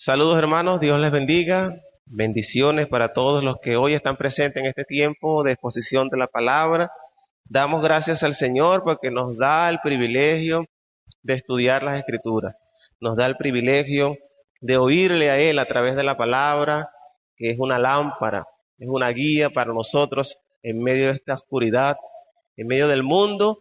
Saludos hermanos, Dios les bendiga. Bendiciones para todos los que hoy están presentes en este tiempo de exposición de la palabra. Damos gracias al Señor porque nos da el privilegio de estudiar las Escrituras. Nos da el privilegio de oírle a Él a través de la palabra, que es una lámpara, es una guía para nosotros en medio de esta oscuridad, en medio del mundo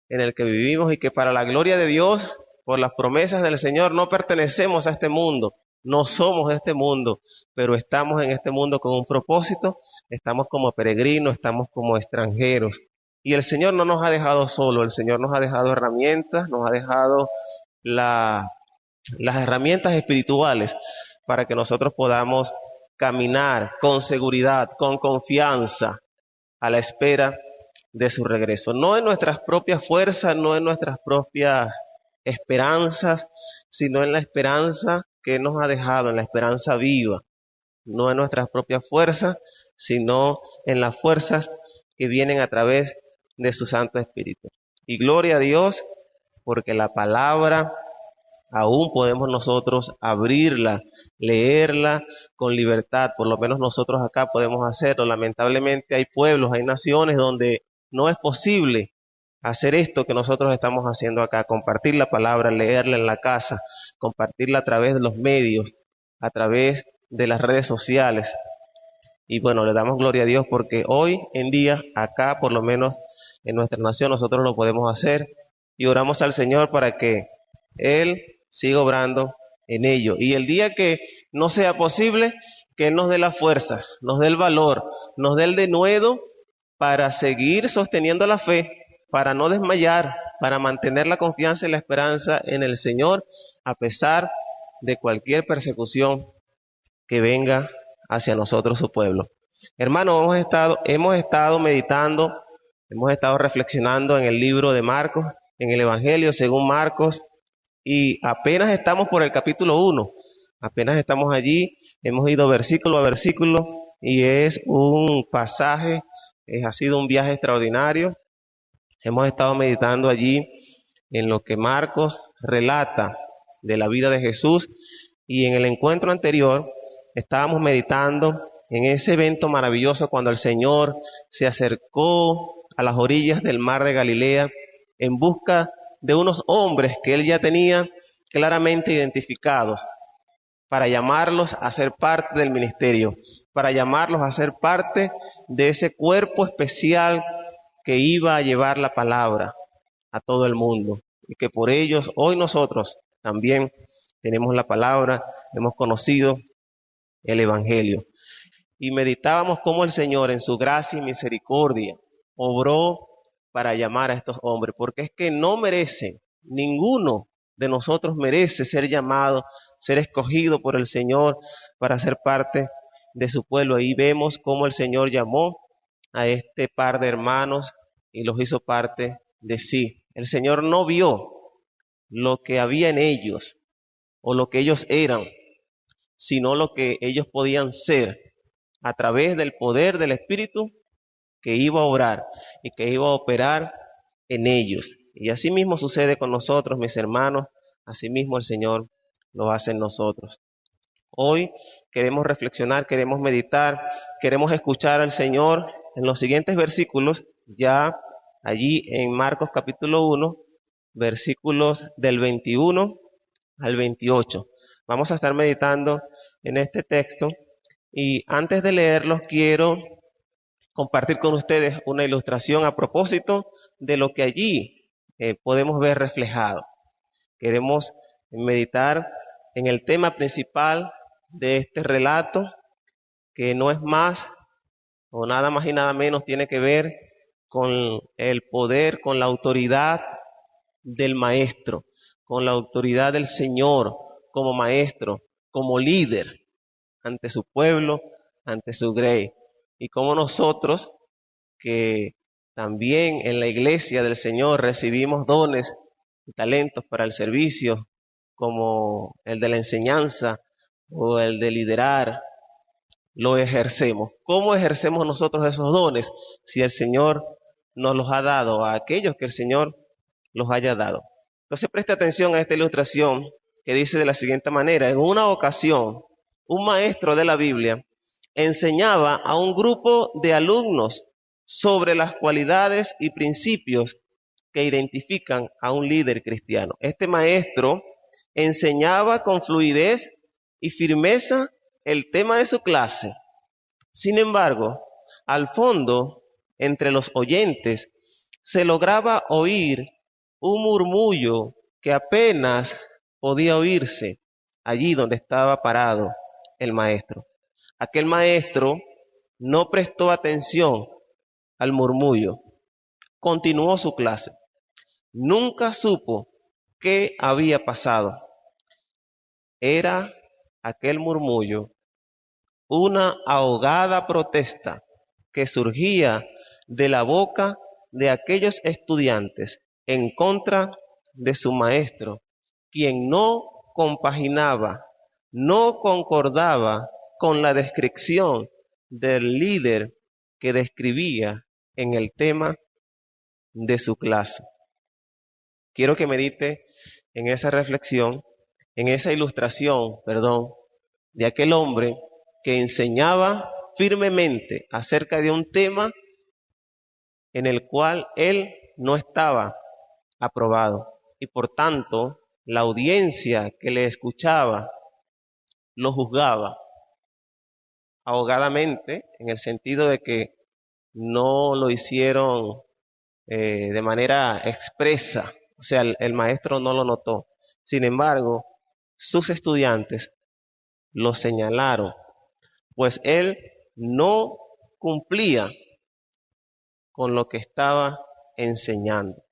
en el que vivimos y que para la gloria de Dios, por las promesas del Señor, no pertenecemos a este mundo. No somos de este mundo, pero estamos en este mundo con un propósito, estamos como peregrinos, estamos como extranjeros. Y el Señor no nos ha dejado solo, el Señor nos ha dejado herramientas, nos ha dejado las herramientas espirituales para que nosotros podamos caminar con seguridad, con confianza, a la espera de su regreso. No en nuestras propias fuerzas, no en nuestras propias esperanzas, sino en la esperanza que nos ha dejado, en la esperanza viva, no en nuestras propias fuerzas, sino en las fuerzas que vienen a través de su Santo Espíritu. Y gloria a Dios, porque la palabra aún podemos nosotros abrirla, leerla con libertad, por lo menos nosotros acá podemos hacerlo. Lamentablemente hay pueblos, hay naciones donde no es posible hacer esto que nosotros estamos haciendo acá, compartir la palabra, leerla en la casa, compartirla a través de los medios, a través de las redes sociales. Y bueno, le damos gloria a Dios porque hoy en día, acá por lo menos en nuestra nación, nosotros lo podemos hacer y oramos al Señor para que Él siga obrando en ello. Y el día que no sea posible, que Él nos dé la fuerza, nos dé el valor, nos dé el denuedo para seguir sosteniendo la fe, para no desmayar, para mantener la confianza y la esperanza en el Señor, a pesar de cualquier persecución que venga hacia nosotros, su pueblo. Hermanos, hemos estado meditando, hemos estado reflexionando en el libro de Marcos, en el Evangelio según Marcos, y apenas estamos por el capítulo 1, apenas estamos allí, hemos ido versículo a versículo, y es un pasaje, ha sido un viaje extraordinario. Hemos estado meditando allí en lo que Marcos relata de la vida de Jesús, y en el encuentro anterior estábamos meditando en ese evento maravilloso cuando el Señor se acercó a las orillas del mar de Galilea en busca de unos hombres que Él ya tenía claramente identificados para llamarlos a ser parte del ministerio, para llamarlos a ser parte de ese cuerpo especial que iba a llevar la palabra a todo el mundo, y que por ellos hoy nosotros también tenemos la palabra, hemos conocido el Evangelio. Y meditábamos cómo el Señor en su gracia y misericordia obró para llamar a estos hombres, porque es que no merecen, ninguno de nosotros merece ser llamado, ser escogido por el Señor para ser parte de su pueblo. Ahí vemos cómo el Señor llamó a este par de hermanos y los hizo parte de sí. El Señor no vio lo que había en ellos o lo que ellos eran, sino lo que ellos podían ser a través del poder del Espíritu que iba a obrar y que iba a operar en ellos. Y así mismo sucede con nosotros, mis hermanos, así mismo el Señor lo hace en nosotros. Hoy queremos reflexionar, queremos meditar, queremos escuchar al Señor en los siguientes versículos, ya allí en Marcos capítulo 1, versículos del 21 al 28. Vamos a estar meditando en este texto y antes de leerlos quiero compartir con ustedes una ilustración a propósito de lo que allí podemos ver reflejado. Queremos meditar en el tema principal de este relato, que no es más o nada más y nada menos tiene que ver con el poder, con la autoridad del maestro, con la autoridad del Señor como maestro, como líder ante su pueblo, ante su grey. Y como nosotros, que también en la iglesia del Señor recibimos dones y talentos para el servicio, como el de la enseñanza o el de liderar, lo ejercemos. ¿Cómo ejercemos nosotros esos dones? Si el Señor nos los ha dado a aquellos que el Señor los haya dado. Entonces preste atención a esta ilustración que dice de la siguiente manera: en una ocasión, un maestro de la Biblia enseñaba a un grupo de alumnos sobre las cualidades y principios que identifican a un líder cristiano. Este maestro enseñaba con fluidez y firmeza el tema de su clase. Sin embargo, al fondo, entre los oyentes, se lograba oír un murmullo que apenas podía oírse allí donde estaba parado el maestro. Aquel maestro no prestó atención al murmullo, continuó su clase. Nunca supo qué había pasado. Era aquel murmullo una ahogada protesta que surgía de la boca de aquellos estudiantes en contra de su maestro, quien no compaginaba, no concordaba con la descripción del líder que describía en el tema de su clase. Quiero que medite en esa reflexión, en esa ilustración, de aquel hombre que enseñaba firmemente acerca de un tema en el cual él no estaba aprobado. Y por tanto, la audiencia que le escuchaba lo juzgaba ahogadamente, en el sentido de que no lo hicieron de manera expresa. O sea, el maestro no lo notó. Sin embargo, sus estudiantes lo señalaron, pues él no cumplía con lo que estaba enseñando.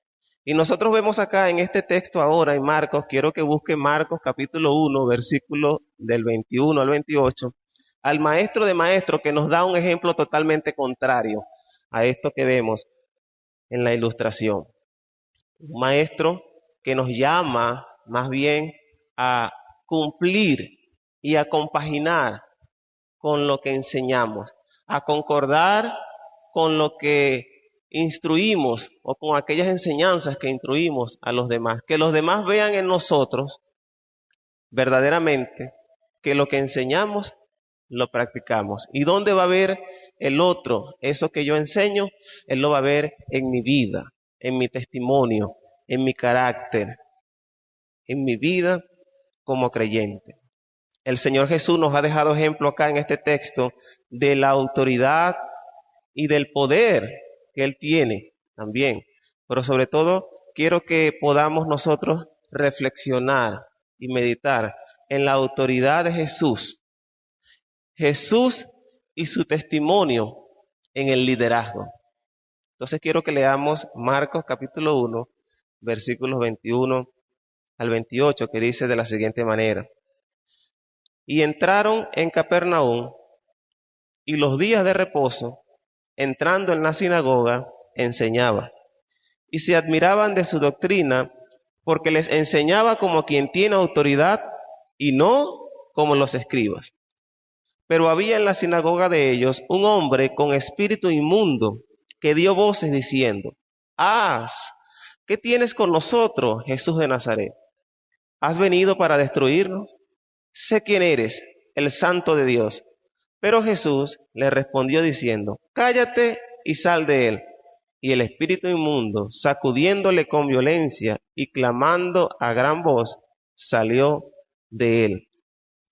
Y nosotros vemos acá en este texto ahora en Marcos, quiero que busque Marcos capítulo 1, versículo del 21 al 28, al maestro de maestros que nos da un ejemplo totalmente contrario a esto que vemos en la ilustración. Un maestro que nos llama más bien a cumplir y a compaginar con lo que enseñamos, a concordar con lo que instruimos o con aquellas enseñanzas que instruimos a los demás, que los demás vean en nosotros verdaderamente que lo que enseñamos lo practicamos. ¿Y dónde va a ver el otro eso que yo enseño? Él lo va a ver en mi vida, en mi testimonio, en mi carácter, en mi vida como creyente. El Señor Jesús nos ha dejado ejemplo acá en este texto de la autoridad y del poder que Él tiene también. Pero sobre todo quiero que podamos nosotros reflexionar y meditar en la autoridad de Jesús. Jesús y su testimonio en el liderazgo. Entonces quiero que leamos Marcos capítulo 1, versículos 21 al 28, que dice de la siguiente manera: y entraron en Capernaum, y los días de reposo, entrando en la sinagoga, enseñaba. Y se admiraban de su doctrina, porque les enseñaba como quien tiene autoridad, y no como los escribas. Pero había en la sinagoga de ellos un hombre con espíritu inmundo, que dio voces diciendo: ¿qué tienes con nosotros, Jesús de Nazaret? ¿Has venido para destruirnos? Sé quién eres, el Santo de Dios. Pero Jesús le respondió diciendo: cállate y sal de él. Y el espíritu inmundo, sacudiéndole con violencia y clamando a gran voz, salió de él.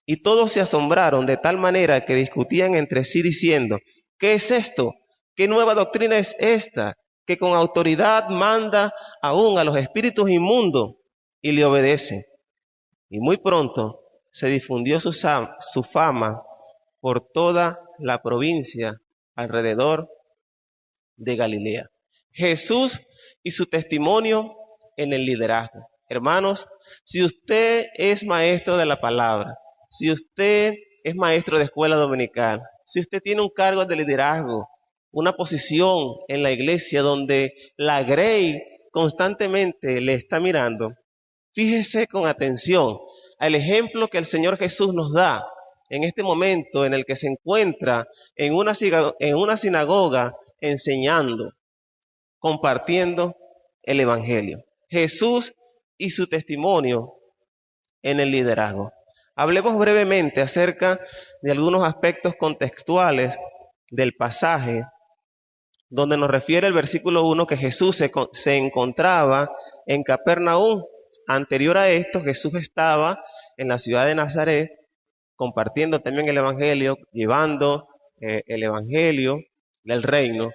Y todos se asombraron de tal manera que discutían entre sí diciendo: ¿qué es esto? ¿Qué nueva doctrina es esta? Que con autoridad manda aún a los espíritus inmundos y le obedecen. Y muy pronto se difundió su fama por toda la provincia alrededor de Galilea. Jesús y su testimonio en el liderazgo. Hermanos, si usted es maestro de la palabra, si usted es maestro de escuela dominical, si usted tiene un cargo de liderazgo, una posición en la iglesia donde la grey constantemente le está mirando, fíjese con atención al ejemplo que el Señor Jesús nos da en este momento en el que se encuentra en una sinagoga enseñando, compartiendo el Evangelio. Jesús y su testimonio en el liderazgo. Hablemos brevemente acerca de algunos aspectos contextuales del pasaje, donde nos refiere el versículo 1 que Jesús se encontraba en Capernaum. Anterior a esto, Jesús estaba en la ciudad de Nazaret, compartiendo también el evangelio, llevando el evangelio del reino,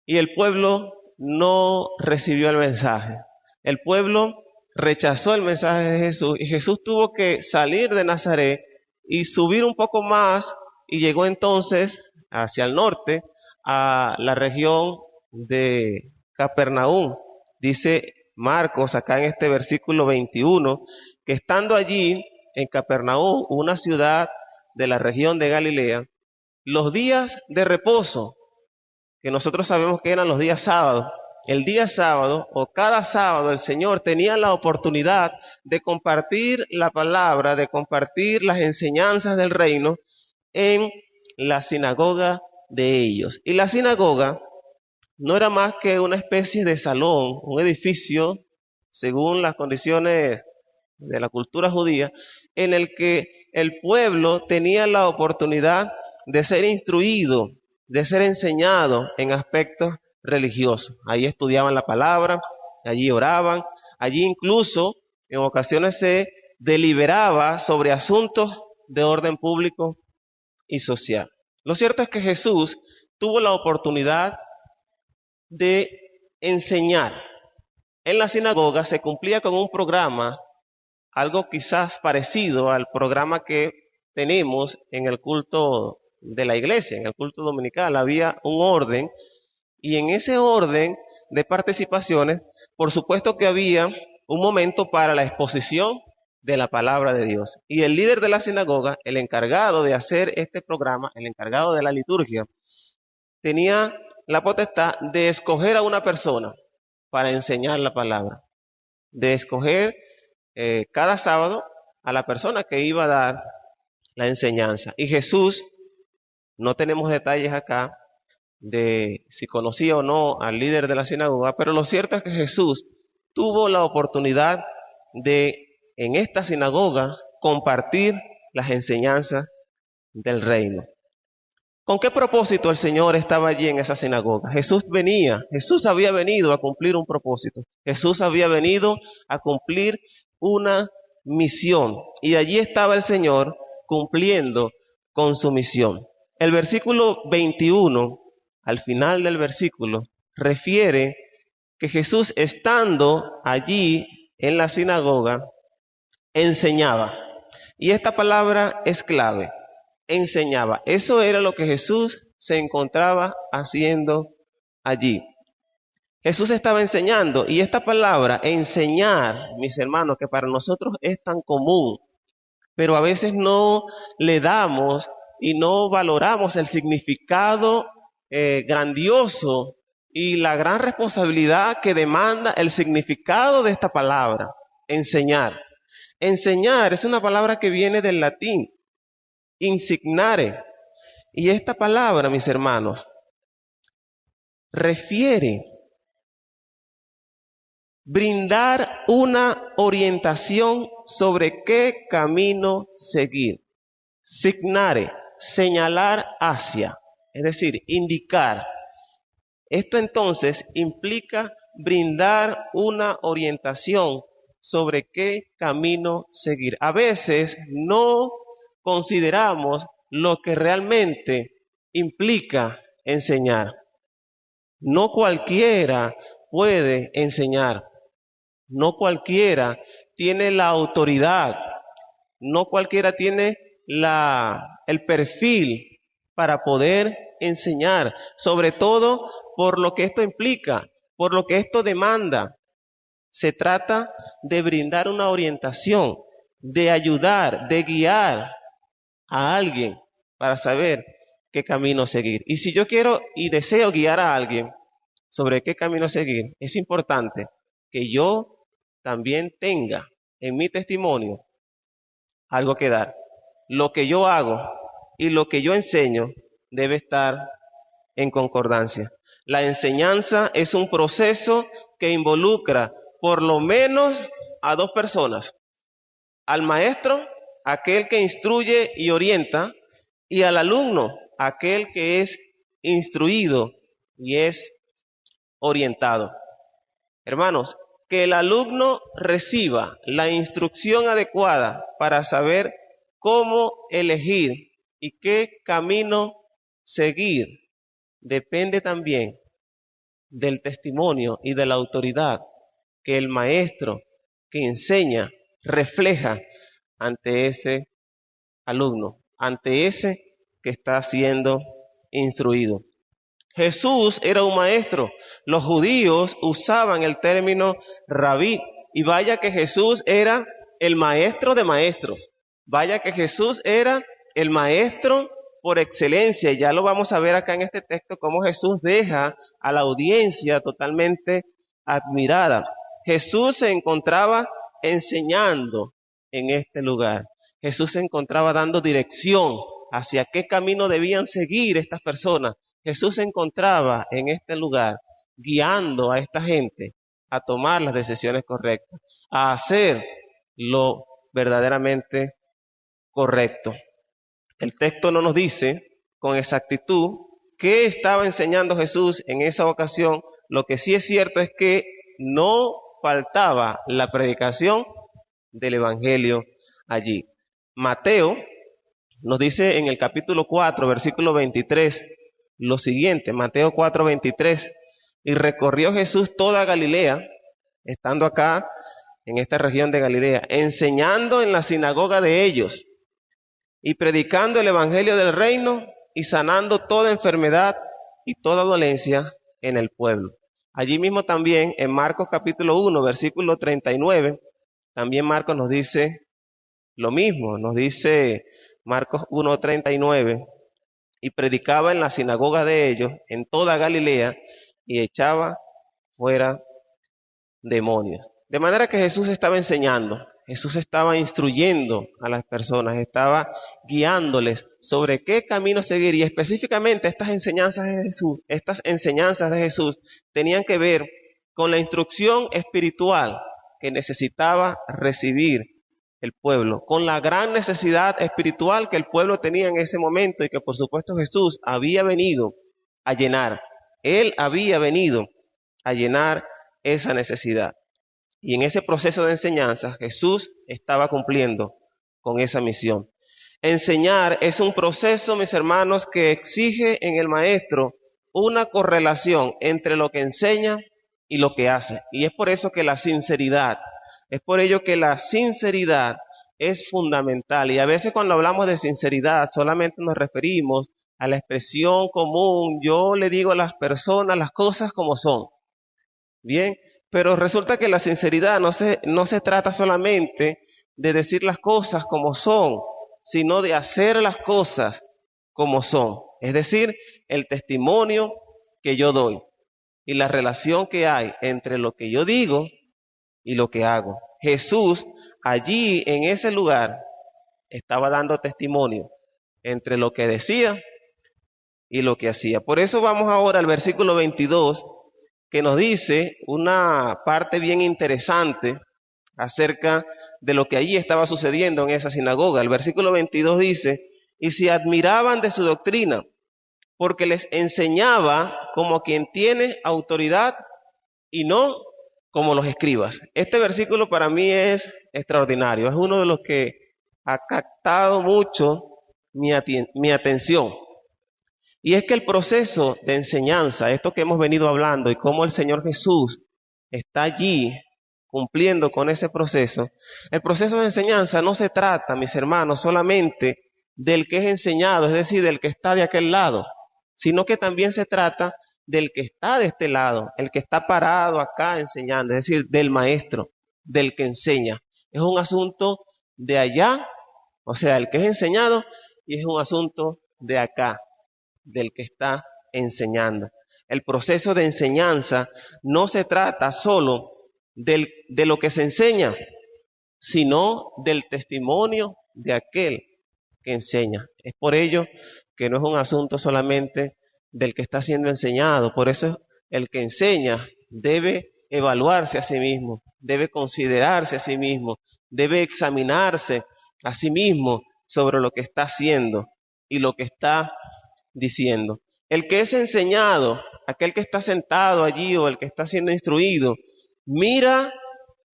y el pueblo no recibió el mensaje. El pueblo rechazó el mensaje de Jesús, y Jesús tuvo que salir de Nazaret y subir un poco más, y llegó entonces hacia el norte, a la región de Capernaum. Dice Marcos acá en este versículo 21, que estando allí en Capernaum, una ciudad de la región de Galilea, los días de reposo, que nosotros sabemos que eran los días sábados, el día sábado o cada sábado el Señor tenía la oportunidad de compartir la palabra, de compartir las enseñanzas del reino en la sinagoga de ellos. Y la sinagoga no era más que una especie de salón, un edificio, según las condiciones de la cultura judía, en el que el pueblo tenía la oportunidad de ser instruido, de ser enseñado en aspectos religiosos. Allí estudiaban la palabra, allí oraban, allí incluso en ocasiones se deliberaba sobre asuntos de orden público y social. Lo cierto es que Jesús tuvo la oportunidad de enseñar. En la sinagoga se cumplía con un programa, algo quizás parecido al programa que tenemos en el culto de la iglesia, en el culto dominical. Había un orden, y en ese orden de participaciones, por supuesto que había un momento para la exposición de la palabra de Dios. Y el líder de la sinagoga, el encargado de hacer este programa, el encargado de la liturgia, tenía la potestad de escoger a una persona para enseñar la palabra, de escoger cada sábado a la persona que iba a dar la enseñanza. Y Jesús, no tenemos detalles acá de si conocía o no al líder de la sinagoga, pero lo cierto es que Jesús tuvo la oportunidad de, en esta sinagoga, compartir las enseñanzas del reino. ¿Con qué propósito el Señor estaba allí en esa sinagoga? Jesús había venido a cumplir un propósito. Jesús había venido a cumplir una misión. Y allí estaba el Señor cumpliendo con su misión. El versículo 21, al final del versículo, refiere que Jesús, estando allí en la sinagoga, enseñaba. Y esta palabra es clave. Enseñaba. Eso era lo que Jesús se encontraba haciendo allí. Jesús estaba enseñando, y esta palabra, enseñar, mis hermanos, que para nosotros es tan común, pero a veces no le damos y no valoramos el significado grandioso y la gran responsabilidad que demanda el significado de esta palabra, enseñar. Enseñar es una palabra que viene del latín, insignare, y esta palabra, mis hermanos, refiere brindar una orientación sobre qué camino seguir. Signare, señalar hacia, es decir, indicar. Esto entonces implica brindar una orientación sobre qué camino seguir. A veces no consideramos lo que realmente implica enseñar. No cualquiera puede enseñar. No cualquiera tiene la autoridad. No cualquiera tiene el perfil para poder enseñar. Sobre todo por lo que esto implica, por lo que esto demanda. Se trata de brindar una orientación, de ayudar, de guiar a alguien para saber qué camino seguir. Y si yo quiero y deseo guiar a alguien sobre qué camino seguir, es importante que yo también tenga en mi testimonio algo que dar. Lo que yo hago y lo que yo enseño debe estar en concordancia. La enseñanza es un proceso que involucra por lo menos a dos personas. Al maestro, aquel que instruye y orienta, y al alumno, aquel que es instruido y es orientado. Hermanos, que el alumno reciba la instrucción adecuada para saber cómo elegir y qué camino seguir, depende también del testimonio y de la autoridad que el maestro que enseña refleja ante ese alumno, ante ese que está siendo instruido. Jesús era un maestro. Los judíos usaban el término rabí, y vaya que Jesús era el maestro de maestros. Vaya que Jesús era el maestro por excelencia, y ya lo vamos a ver acá en este texto, cómo Jesús deja a la audiencia totalmente admirada. Jesús se encontraba enseñando en este lugar. Jesús se encontraba dando dirección hacia qué camino debían seguir estas personas. Jesús se encontraba en este lugar guiando a esta gente a tomar las decisiones correctas, a hacer lo verdaderamente correcto. El texto no nos dice con exactitud qué estaba enseñando Jesús en esa ocasión. Lo que sí es cierto es que no faltaba la predicación del Evangelio allí. Mateo nos dice en el capítulo 4, versículo 23, lo siguiente, Mateo 4, 23, y recorrió Jesús toda Galilea, estando acá en esta región de Galilea, enseñando en la sinagoga de ellos, y predicando el evangelio del reino, y sanando toda enfermedad y toda dolencia en el pueblo. Allí mismo también, en Marcos capítulo 1, versículo 39, también Marcos nos dice lo mismo, nos dice Marcos 1, 39, y predicaba en la sinagoga de ellos, en toda Galilea, y echaba fuera demonios. De manera que Jesús estaba enseñando, Jesús estaba instruyendo a las personas, estaba guiándoles sobre qué camino seguir, y específicamente estas enseñanzas de Jesús tenían que ver con la instrucción espiritual que necesitaba recibir el pueblo, con la gran necesidad espiritual que el pueblo tenía en ese momento y que por supuesto Jesús había venido a llenar. Él había venido a llenar esa necesidad. Y en ese proceso de enseñanza Jesús estaba cumpliendo con esa misión. Enseñar es un proceso, mis hermanos, que exige en el maestro una correlación entre lo que enseña y lo que hace. Y es por eso que la sinceridad, es por ello que la sinceridad es fundamental. Y a veces cuando hablamos de sinceridad solamente nos referimos a la expresión común, yo le digo a las personas las cosas como son. Bien, pero resulta que la sinceridad no se trata solamente de decir las cosas como son, sino de hacer las cosas como son. Es decir, el testimonio que yo doy y la relación que hay entre lo que yo digo y lo que hago. Jesús allí en ese lugar estaba dando testimonio entre lo que decía y lo que hacía. Por eso vamos ahora al versículo 22, que nos dice una parte bien interesante acerca de lo que allí estaba sucediendo en esa sinagoga. El versículo 22 dice, y se admiraban de su doctrina, porque les enseñaba como quien tiene autoridad y no como los escribas. Este versículo para mí es extraordinario, es uno de los que ha captado mucho mi atención. Y es que el proceso de enseñanza, esto que hemos venido hablando y cómo el Señor Jesús está allí cumpliendo con ese proceso, el proceso de enseñanza no se trata, mis hermanos, solamente del que es enseñado, es decir, del que está de aquel lado, sino que también se trata del que está de este lado, el que está parado acá enseñando, es decir, del maestro, del que enseña. Es un asunto de allá, o sea, el que es enseñado, y es un asunto de acá, del que está enseñando. El proceso de enseñanza no se trata solo de lo que se enseña, sino del testimonio de aquel que enseña. Es por ello que no es un asunto solamente del que está siendo enseñado. Por eso el que enseña debe evaluarse a sí mismo, debe considerarse a sí mismo, debe examinarse a sí mismo sobre lo que está haciendo y lo que está diciendo. El que es enseñado, aquel que está sentado allí o el que está siendo instruido, mira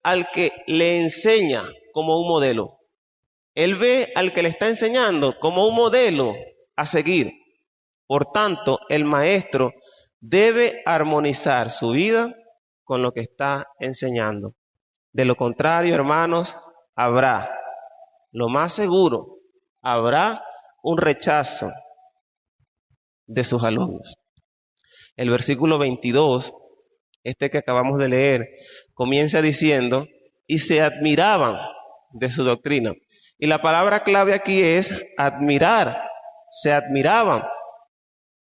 al que le enseña como un modelo. Él ve al que le está enseñando como un modelo a seguir. Por tanto, el maestro debe armonizar su vida con lo que está enseñando. De lo contrario, hermanos, habrá, lo más seguro, habrá un rechazo de sus alumnos. El versículo 22, que acabamos de leer, comienza diciendo, y se admiraban de su doctrina. Y la palabra clave aquí es admirar, se admiraban.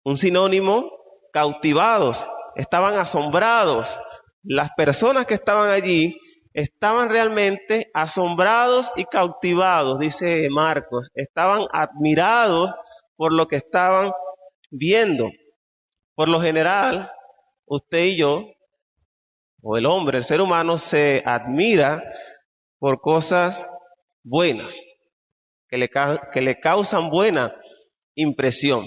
Un sinónimo, cautivados, estaban asombrados. Las personas que estaban allí estaban realmente asombrados y cautivados, dice Marcos. Estaban admirados por lo que estaban viendo. Por lo general, usted y yo, o el hombre, el ser humano, se admira por cosas buenas, que le causan buena impresión.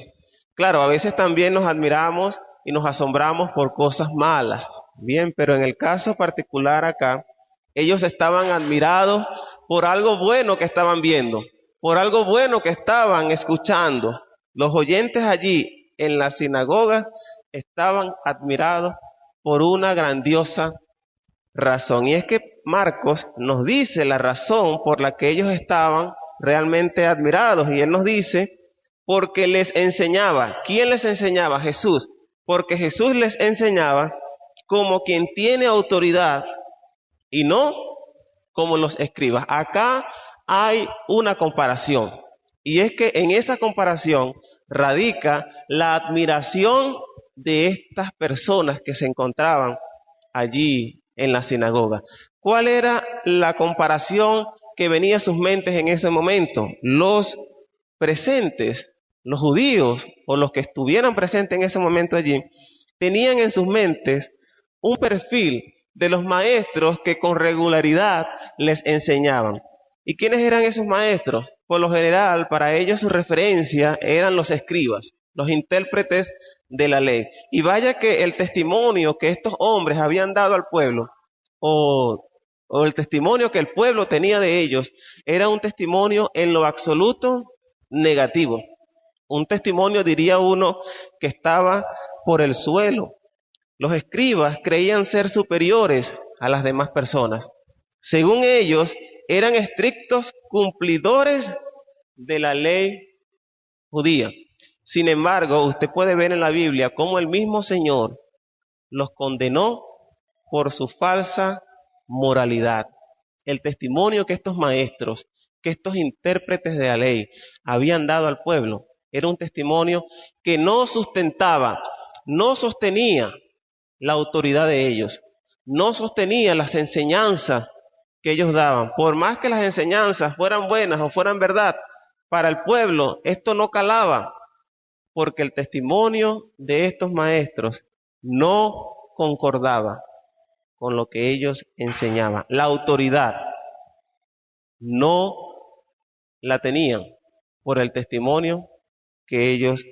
Claro, a veces también nos admiramos y nos asombramos por cosas malas. Bien, pero en el caso particular acá, ellos estaban admirados por algo bueno que estaban viendo, por algo bueno que estaban escuchando. Los oyentes allí en la sinagoga estaban admirados por una grandiosa razón. Y es que Marcos nos dice la razón por la que ellos estaban realmente admirados. Y él nos dice, porque les enseñaba. ¿Quién les enseñaba? Jesús. Porque Jesús les enseñaba como quien tiene autoridad y no como los escribas. Acá hay una comparación. Y es que en esa comparación radica la admiración de estas personas que se encontraban allí en la sinagoga. ¿Cuál era la comparación que venía a sus mentes en ese momento? Los presentes, los judíos o los que estuvieran presentes en ese momento allí, tenían en sus mentes un perfil de los maestros que con regularidad les enseñaban. ¿Y quiénes eran esos maestros? Por lo general, para ellos su referencia eran los escribas, los intérpretes de la ley. Y vaya que el testimonio que estos hombres habían dado al pueblo, o el testimonio que el pueblo tenía de ellos, era un testimonio en lo absoluto negativo. Un testimonio, diría uno, que estaba por el suelo. Los escribas creían ser superiores a las demás personas. Según ellos, eran estrictos cumplidores de la ley judía. Sin embargo, usted puede ver en la Biblia cómo el mismo Señor los condenó por su falsa moralidad. El testimonio que estos maestros, que estos intérpretes de la ley habían dado al pueblo, era un testimonio que no sustentaba, no sostenía la autoridad de ellos, no sostenía las enseñanzas que ellos daban. Por más que las enseñanzas fueran buenas o fueran verdad, para el pueblo esto no calaba, porque el testimonio de estos maestros no concordaba con lo que ellos enseñaban. La autoridad no la tenían por el testimonio que ellos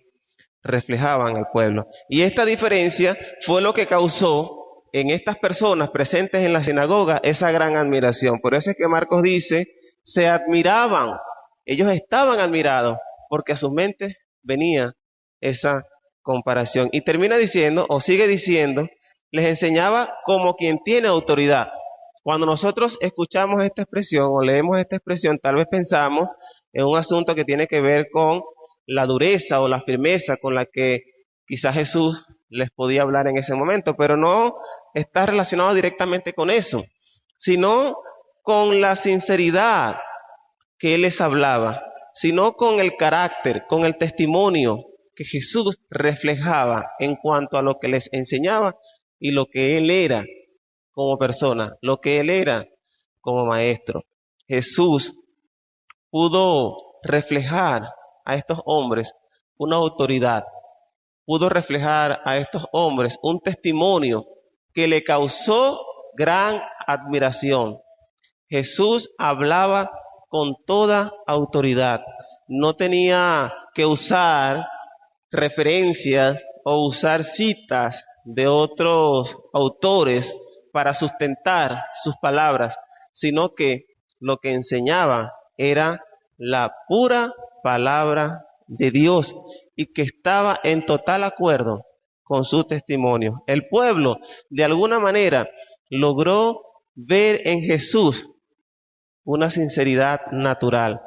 reflejaban al pueblo. Y esta diferencia fue lo que causó en estas personas presentes en la sinagoga esa gran admiración. Por eso es que Marcos dice, se admiraban, ellos estaban admirados, porque a sus mentes venía esa comparación. Y termina diciendo, o sigue diciendo, les enseñaba como quien tiene autoridad. Cuando nosotros escuchamos esta expresión o leemos esta expresión, tal vez pensamos en un asunto que tiene que ver con la dureza o la firmeza con la que quizás Jesús les podía hablar en ese momento, pero no está relacionado directamente con eso, sino con la sinceridad que Él les hablaba, sino con el carácter, con el testimonio que Jesús reflejaba en cuanto a lo que les enseñaba y lo que Él era como persona, lo que Él era como maestro. Jesús pudo reflejar a estos hombres una autoridad, pudo reflejar a estos hombres un testimonio que le causó gran admiración. Jesús hablaba con toda autoridad. No tenía que usar referencias o usar citas de otros autores para sustentar sus palabras, sino que lo que enseñaba era la pura palabra de Dios y que estaba en total acuerdo con su testimonio. El pueblo, de alguna manera, logró ver en Jesús una sinceridad natural,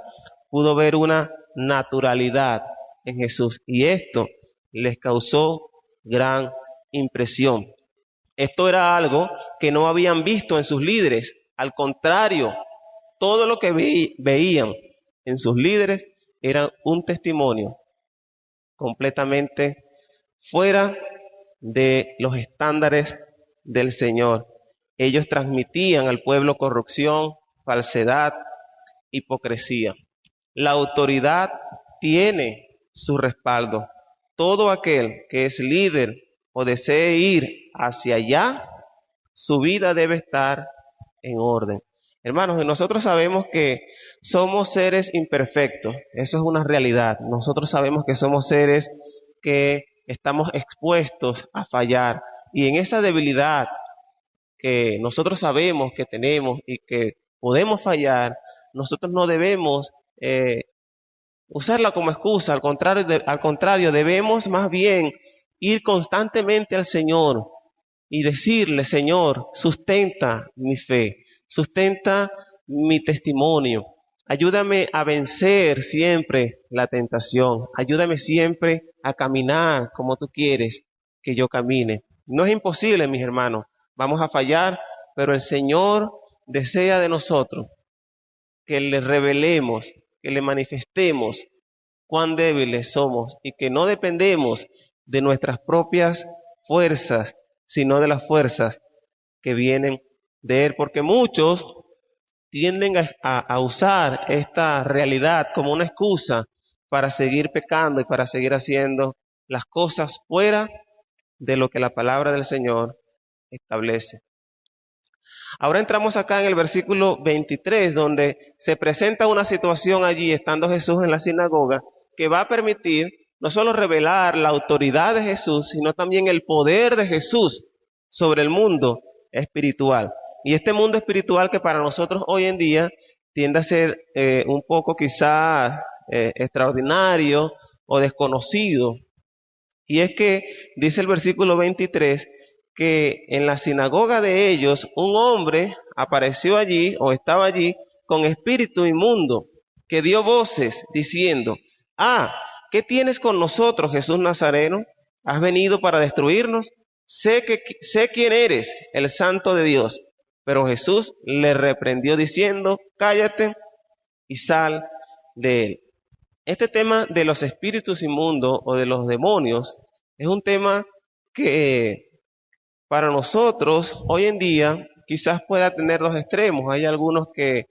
pudo ver una naturalidad en Jesús y esto les causó gran impresión. Esto era algo que no habían visto en sus líderes, al contrario, todo lo que veían en sus líderes era un testimonio completamente fuera de los estándares del Señor. Ellos transmitían al pueblo corrupción, falsedad, hipocresía. La autoridad tiene su respaldo. Todo aquel que es líder o desee ir hacia allá, su vida debe estar en orden. Hermanos, nosotros sabemos que somos seres imperfectos. Eso es una realidad. Nosotros sabemos que somos seres que estamos expuestos a fallar. Y en esa debilidad que nosotros sabemos que tenemos y que podemos fallar, nosotros no debemos usarla como excusa. Al contrario, debemos más bien ir constantemente al Señor y decirle: Señor, sustenta mi fe, sustenta mi testimonio, ayúdame a vencer siempre la tentación, ayúdame siempre a caminar como tú quieres que yo camine. No es imposible, mis hermanos, vamos a fallar, pero el Señor desea de nosotros que le revelemos, que le manifestemos cuán débiles somos y que no dependemos de nuestras propias fuerzas, sino de las fuerzas que vienen de Él, porque muchos tienden a usar esta realidad como una excusa para seguir pecando y para seguir haciendo las cosas fuera de lo que la palabra del Señor establece. Ahora entramos acá en el versículo 23, donde se presenta una situación allí, estando Jesús en la sinagoga, que va a permitir no solo revelar la autoridad de Jesús, sino también el poder de Jesús sobre el mundo espiritual. Y este mundo espiritual que para nosotros hoy en día tiende a ser un poco quizás extraordinario o desconocido. Y es que dice el versículo 23 que en la sinagoga de ellos un hombre apareció allí o estaba allí con espíritu inmundo, que dio voces diciendo: ¿qué tienes con nosotros, Jesús Nazareno? ¿Has venido para destruirnos? Sé quién eres, el Santo de Dios. Pero Jesús le reprendió diciendo: cállate y sal de él. Este tema de los espíritus inmundos o de los demonios es un tema que para nosotros hoy en día quizás pueda tener dos extremos. Hay algunos que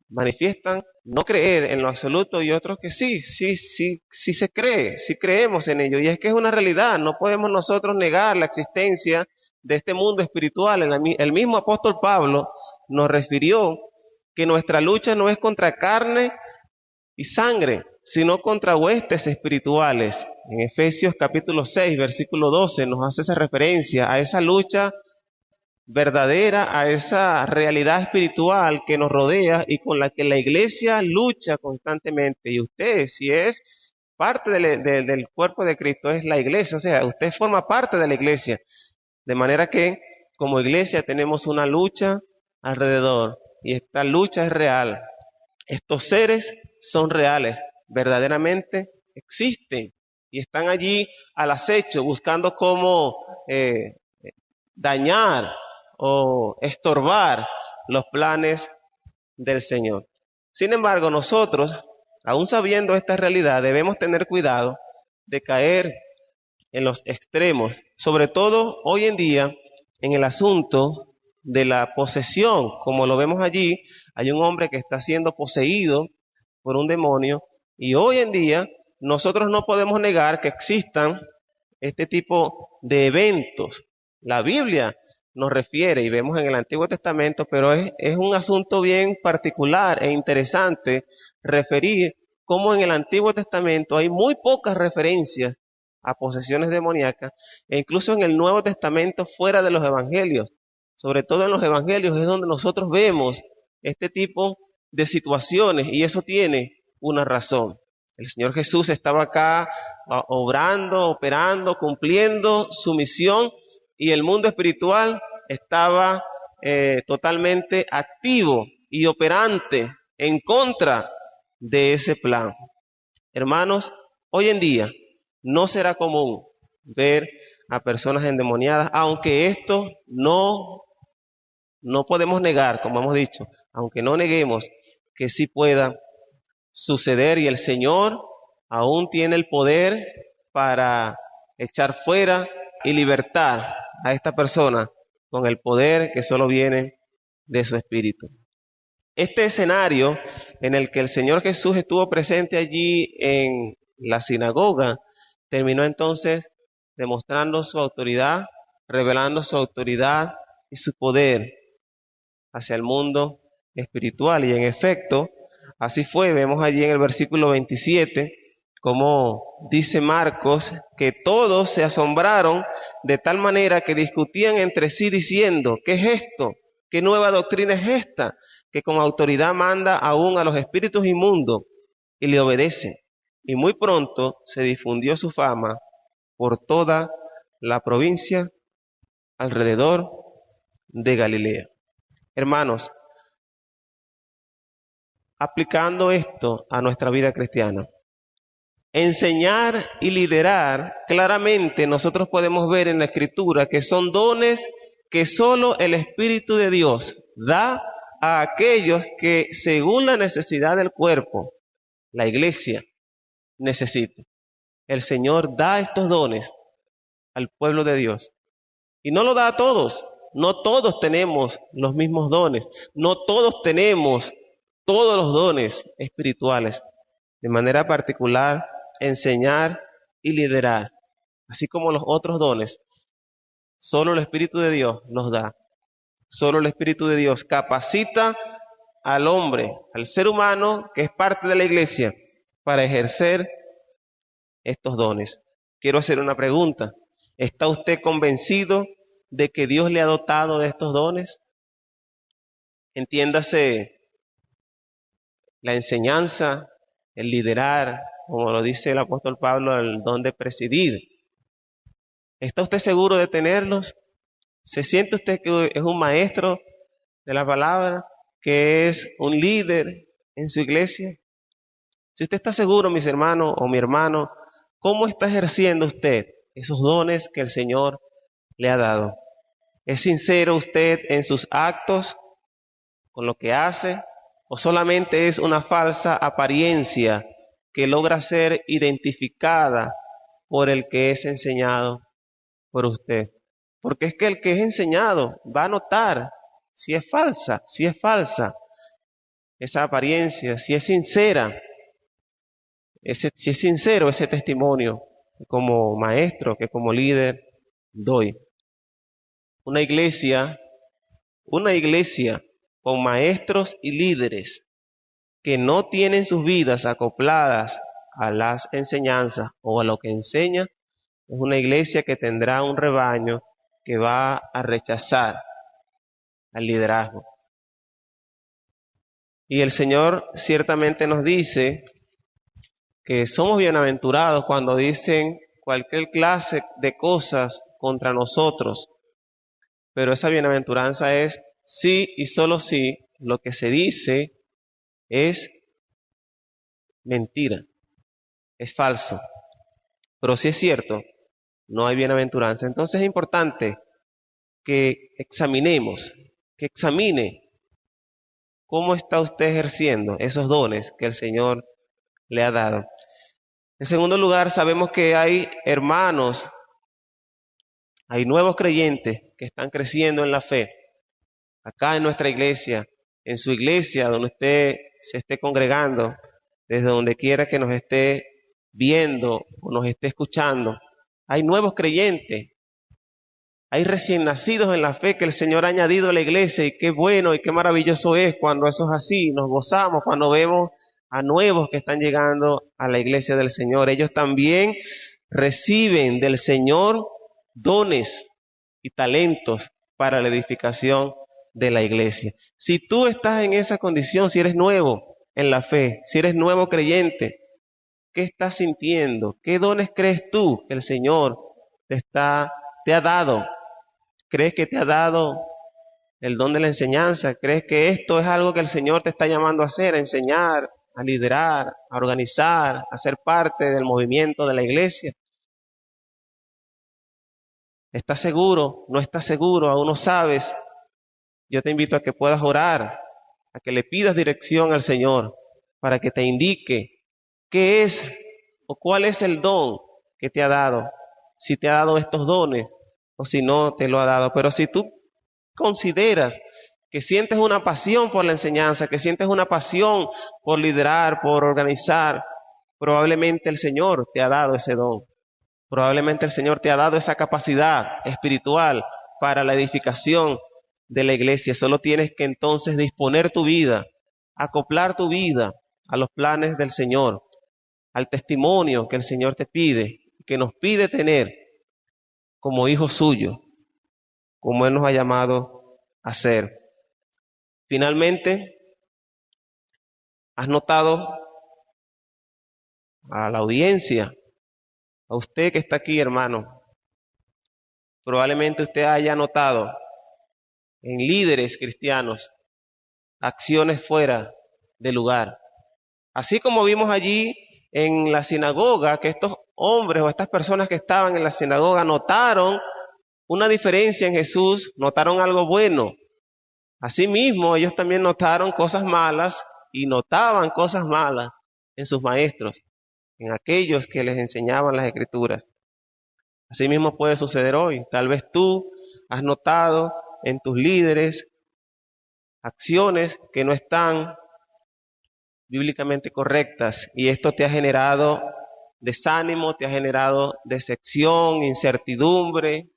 manifiestan no creer en lo absoluto y otros que sí se cree, sí creemos en ello. Y es que es una realidad, no podemos nosotros negar la existencia de este mundo espiritual. El mismo apóstol Pablo nos refirió que nuestra lucha no es contra carne y sangre, sino contra huestes espirituales. En Efesios capítulo 6, versículo 12 nos hace esa referencia a esa lucha verdadera, a esa realidad espiritual que nos rodea y con la que la iglesia lucha constantemente. Y usted, si es parte del cuerpo de Cristo, es la iglesia, o sea, usted forma parte de la iglesia. De manera que como iglesia tenemos una lucha alrededor y esta lucha es real. Estos seres son reales, verdaderamente existen y están allí al acecho buscando cómo dañar o estorbar los planes del Señor. Sin embargo, nosotros, aún sabiendo esta realidad, debemos tener cuidado de caer en los extremos, sobre todo hoy en día en el asunto de la posesión. Como lo vemos allí, hay un hombre que está siendo poseído por un demonio y hoy en día nosotros no podemos negar que existan este tipo de eventos. La Biblia nos refiere, y vemos en el Antiguo Testamento, pero es un asunto bien particular e interesante referir cómo en el Antiguo Testamento hay muy pocas referencias a posesiones demoníacas, e incluso en el Nuevo Testamento fuera de los Evangelios. Sobre todo en los Evangelios es donde nosotros vemos este tipo de situaciones, y eso tiene una razón. El Señor Jesús estaba acá obrando, operando, cumpliendo su misión, y el mundo espiritual estaba totalmente activo y operante en contra de ese plan. Hermanos, hoy en día no será común ver a personas endemoniadas, aunque esto no podemos negar, como hemos dicho, aunque no neguemos que sí pueda suceder, y el Señor aún tiene el poder para echar fuera y libertar a esta persona con el poder que solo viene de su espíritu. Este escenario en el que el Señor Jesús estuvo presente allí en la sinagoga terminó entonces demostrando su autoridad, revelando su autoridad y su poder hacia el mundo espiritual. Y en efecto, así fue. Vemos allí en el versículo 27, como dice Marcos, que todos se asombraron de tal manera que discutían entre sí diciendo, ¿qué es esto? ¿Qué nueva doctrina es esta? Que con autoridad manda aún a los espíritus inmundos y le obedecen. Y muy pronto se difundió su fama por toda la provincia alrededor de Galilea. Hermanos, aplicando esto a nuestra vida cristiana, enseñar y liderar, claramente nosotros podemos ver en la Escritura que son dones que solo el Espíritu de Dios da a aquellos que, según la necesidad del cuerpo, la iglesia necesita. El Señor da estos dones al pueblo de Dios y no lo da a todos. No todos tenemos los mismos dones, no todos tenemos todos los dones espirituales. De manera particular, enseñar y liderar, así como los otros dones, solo el Espíritu de Dios nos da. Solo el Espíritu de Dios capacita al hombre, al ser humano que es parte de la iglesia, para ejercer estos dones. Quiero hacer una pregunta. ¿Está usted convencido de que Dios le ha dotado de estos dones? Entiéndase la enseñanza, el liderar, como lo dice el apóstol Pablo, el don de presidir. ¿Está usted seguro de tenerlos? ¿Se siente usted que es un maestro de la palabra, que es un líder en su iglesia? Si usted está seguro, mis hermanos o mi hermano, ¿cómo está ejerciendo usted esos dones que el Señor le ha dado? ¿Es sincero usted en sus actos, con lo que hace, o solamente es una falsa apariencia que logra ser identificada por el que es enseñado por usted? Porque es que el que es enseñado va a notar si es falsa esa apariencia, si es sincera, si es sincero ese testimonio que como maestro, que como líder doy. Una iglesia con maestros y líderes que no tienen sus vidas acopladas a las enseñanzas o a lo que enseña, es una iglesia que tendrá un rebaño que va a rechazar al liderazgo. Y el Señor ciertamente nos dice que somos bienaventurados cuando dicen cualquier clase de cosas contra nosotros, pero esa bienaventuranza es sí y solo si lo que se dice es mentira, es falso. Pero si es cierto, no hay bienaventuranza. Entonces es importante que examine cómo está usted ejerciendo esos dones que el Señor le ha dado. En segundo lugar, sabemos que hay hermanos, hay nuevos creyentes que están creciendo en la fe. Acá en nuestra iglesia, en su iglesia, donde usted se esté congregando, desde donde quiera que nos esté viendo o nos esté escuchando, hay nuevos creyentes Hay recién nacidos en la fe que el Señor ha añadido a la iglesia, y qué bueno y qué maravilloso es cuando eso es así. Nos gozamos cuando vemos a nuevos que están llegando a la iglesia del Señor. Ellos también reciben del Señor dones y talentos para la edificación de la iglesia. Si tú estás en esa condición, si eres nuevo en la fe, si eres nuevo creyente, ¿qué estás sintiendo? ¿Qué dones crees tú que el Señor te ha dado? ¿Crees que te ha dado el don de la enseñanza? ¿Crees que esto es algo que el Señor te está llamando a hacer, a enseñar, a liderar, a organizar, a ser parte del movimiento de la iglesia? ¿Estás seguro? ¿No estás seguro? ¿Aún no sabes? Yo te invito a que puedas orar, a que le pidas dirección al Señor para que te indique qué es o cuál es el don que te ha dado, si te ha dado estos dones o si no te lo ha dado. Pero si tú consideras que sientes una pasión por la enseñanza, que sientes una pasión por liderar, por organizar, probablemente el Señor te ha dado ese don. Probablemente el Señor te ha dado esa capacidad espiritual para la edificación de la iglesia. Solo tienes que entonces disponer tu vida, acoplar tu vida a los planes del Señor, al testimonio que el Señor te pide, que nos pide tener como hijos suyos, como Él nos ha llamado a ser. Finalmente, ¿has notado a la audiencia, a usted que está aquí, hermano? Probablemente usted haya notado en líderes cristianos acciones fuera de lugar. Así como vimos allí en la sinagoga que estos hombres o estas personas que estaban en la sinagoga notaron una diferencia en Jesús, notaron algo bueno. Asimismo, ellos también notaron cosas malas y notaban cosas malas en sus maestros, en aquellos que les enseñaban las Escrituras. Asimismo puede suceder hoy. Tal vez tú has notado en tus líderes acciones que no están bíblicamente correctas, y esto te ha generado desánimo, te ha generado decepción, incertidumbre.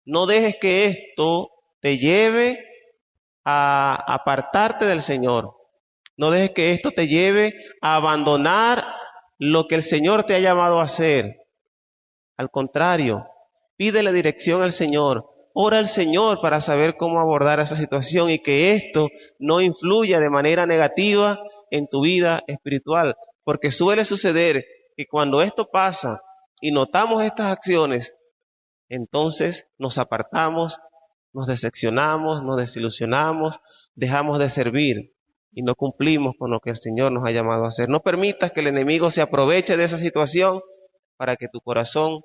No dejes que esto te lleve a apartarte del Señor. No dejes que esto te lleve a abandonar lo que el Señor te ha llamado a hacer. Al contrario, pídele dirección al Señor. Ora al Señor para saber cómo abordar esa situación y que esto no influya de manera negativa en tu vida espiritual. Porque suele suceder que cuando esto pasa y notamos estas acciones, entonces nos apartamos, nos decepcionamos, nos desilusionamos, dejamos de servir y no cumplimos con lo que el Señor nos ha llamado a hacer. No permitas que el enemigo se aproveche de esa situación para que tu corazón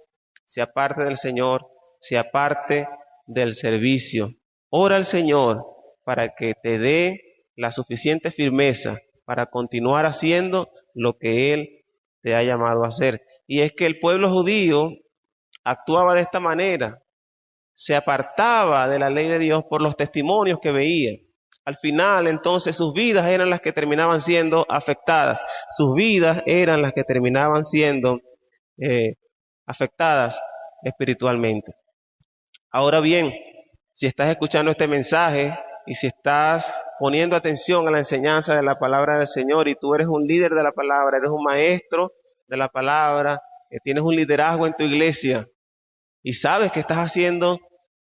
se aparte del Señor, se aparte del servicio. Ora al Señor para que te dé la suficiente firmeza para continuar haciendo lo que Él te ha llamado a hacer. Y es que el pueblo judío actuaba de esta manera. Se apartaba de la ley de Dios por los testimonios que veía. Al final, entonces, sus vidas eran las que terminaban siendo afectadas. Sus vidas eran las que terminaban siendo afectadas espiritualmente. Ahora bien, si estás escuchando este mensaje y si estás poniendo atención a la enseñanza de la palabra del Señor y tú eres un líder de la palabra, eres un maestro de la palabra, tienes un liderazgo en tu iglesia y sabes que estás haciendo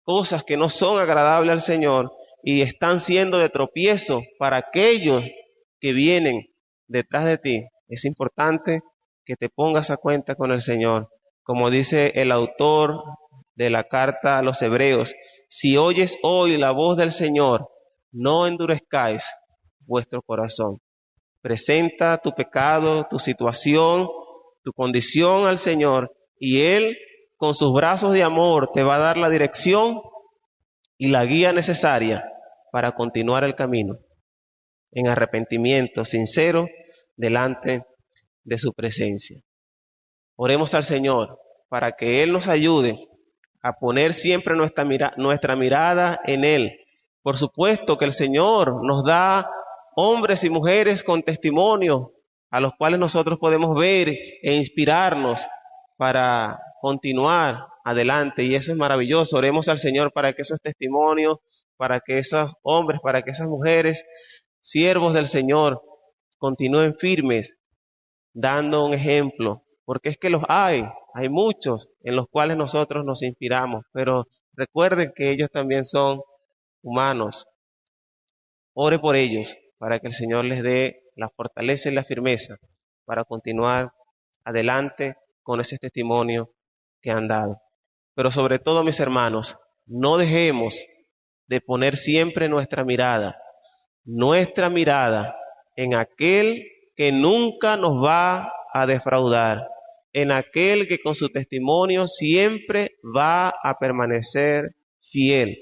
cosas que no son agradables al Señor y están siendo de tropiezo para aquellos que vienen detrás de ti, es importante que te pongas a cuenta con el Señor. Como dice el autor de la carta a los Hebreos, si oyes hoy la voz del Señor, no endurezcáis vuestro corazón. Presenta tu pecado, tu situación, tu condición al Señor y Él con sus brazos de amor te va a dar la dirección y la guía necesaria para continuar el camino en arrepentimiento sincero delante de su presencia. Oremos al Señor para que Él nos ayude a poner siempre nuestra mirada en Él. Por supuesto que el Señor nos da hombres y mujeres con testimonio a los cuales nosotros podemos ver e inspirarnos para continuar adelante, y eso es maravilloso. Oremos al Señor para que esos testimonios, para que esos hombres, para que esas mujeres, siervos del Señor, continúen firmes, dando un ejemplo, porque es que los hay muchos en los cuales nosotros nos inspiramos, pero recuerden que ellos también son humanos. Ore por ellos, para que el Señor les dé la fortaleza y la firmeza para continuar adelante con ese testimonio que han dado. Pero sobre todo, mis hermanos, no dejemos de poner siempre nuestra mirada en aquel que nunca nos va a defraudar, en aquel que con su testimonio siempre va a permanecer fiel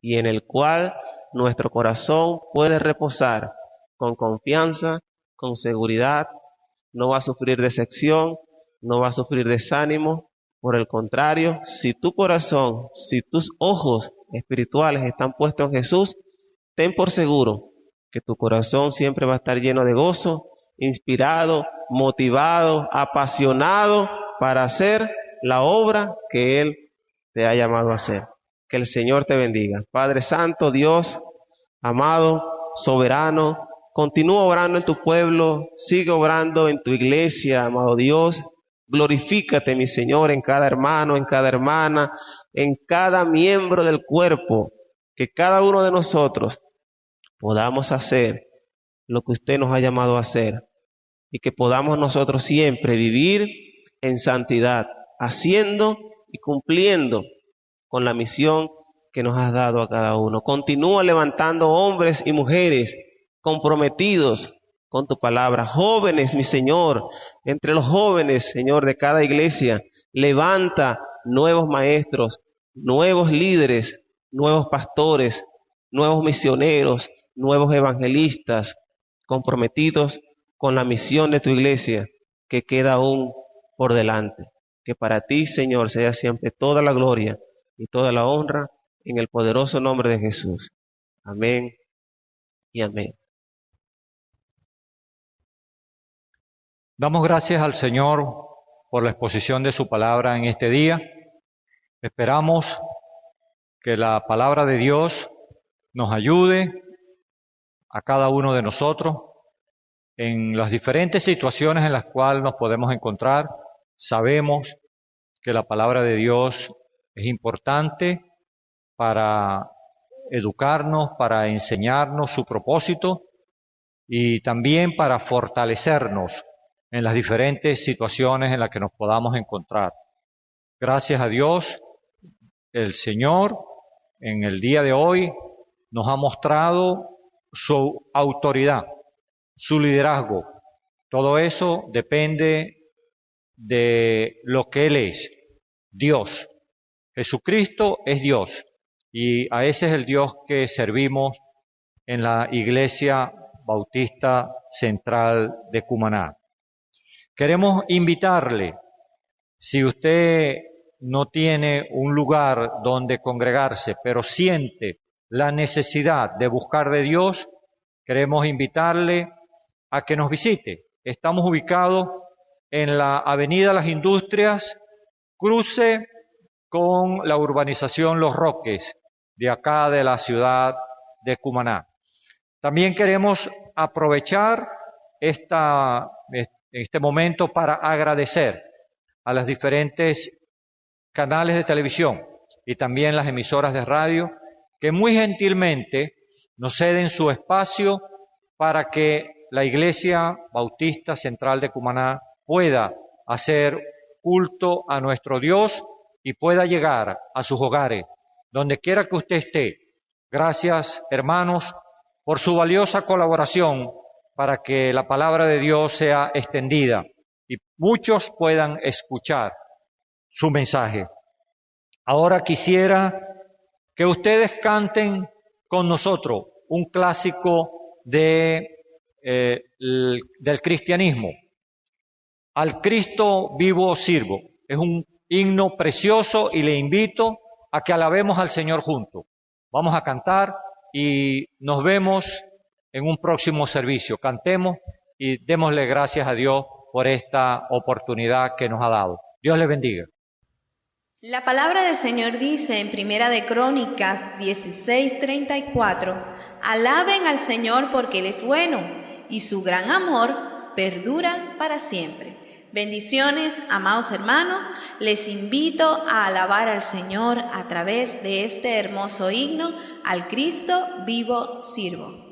y en el cual nuestro corazón puede reposar con confianza, con seguridad. No va a sufrir decepción, no va a sufrir desánimo. Por el contrario, si tu corazón, si tus ojos espirituales están puestos en Jesús, ten por seguro que tu corazón siempre va a estar lleno de gozo, inspirado, motivado, apasionado para hacer la obra que Él te ha llamado a hacer. Que el Señor te bendiga. Padre Santo, Dios, amado, soberano, continúa obrando en tu pueblo, sigue obrando en tu iglesia, amado Dios. Glorifícate, mi Señor, en cada hermano, en cada hermana, en cada miembro del cuerpo, que cada uno de nosotros podamos hacer lo que usted nos ha llamado a hacer y que podamos nosotros siempre vivir en santidad, haciendo y cumpliendo con la misión que nos has dado a cada uno. Continúa levantando hombres y mujeres comprometidos con tu palabra. Jóvenes, mi Señor, entre los jóvenes, Señor, de cada iglesia, levanta nuevos maestros, nuevos líderes, nuevos pastores, nuevos misioneros, nuevos evangelistas, comprometidos con la misión de tu iglesia que queda aún por delante. Que para ti, Señor, sea siempre toda la gloria y toda la honra en el poderoso nombre de Jesús. Amén y amén. Damos gracias al Señor por la exposición de su palabra en este día. Esperamos que la palabra de Dios nos ayude a cada uno de nosotros en las diferentes situaciones en las cuales nos podemos encontrar. Sabemos que la palabra de Dios es importante para educarnos, para enseñarnos su propósito y también para fortalecernos en las diferentes situaciones en las que nos podamos encontrar. Gracias a Dios, el Señor en el día de hoy nos ha mostrado su autoridad, su liderazgo. Todo eso depende de lo que Él es, Dios. Jesucristo es Dios y a ese es el Dios que servimos en la Iglesia Bautista Central de Cumaná. Queremos invitarle, si usted no tiene un lugar donde congregarse, pero siente la necesidad de buscar de Dios, queremos invitarle a que nos visite. Estamos ubicados en la Avenida Las Industrias, cruce con la urbanización Los Roques, de acá de la ciudad de Cumaná. También queremos aprovechar este momento para agradecer a las diferentes canales de televisión y también las emisoras de radio que muy gentilmente nos ceden su espacio para que la Iglesia Bautista Central de Cumaná pueda hacer culto a nuestro Dios y pueda llegar a sus hogares, donde quiera que usted esté. Gracias, hermanos, por su valiosa colaboración para que la palabra de Dios sea extendida y muchos puedan escuchar su mensaje. Ahora quisiera que ustedes canten con nosotros un clásico del cristianismo. Al Cristo vivo sirvo. Es un himno precioso y le invito a que alabemos al Señor juntos. Vamos a cantar y nos vemos en un próximo servicio. Cantemos y démosle gracias a Dios por esta oportunidad que nos ha dado. Dios les bendiga. La palabra del Señor dice en Primera de Crónicas 16:34, alaben al Señor porque Él es bueno y su gran amor perdura para siempre. Bendiciones, amados hermanos, les invito a alabar al Señor a través de este hermoso himno, al Cristo vivo sirvo.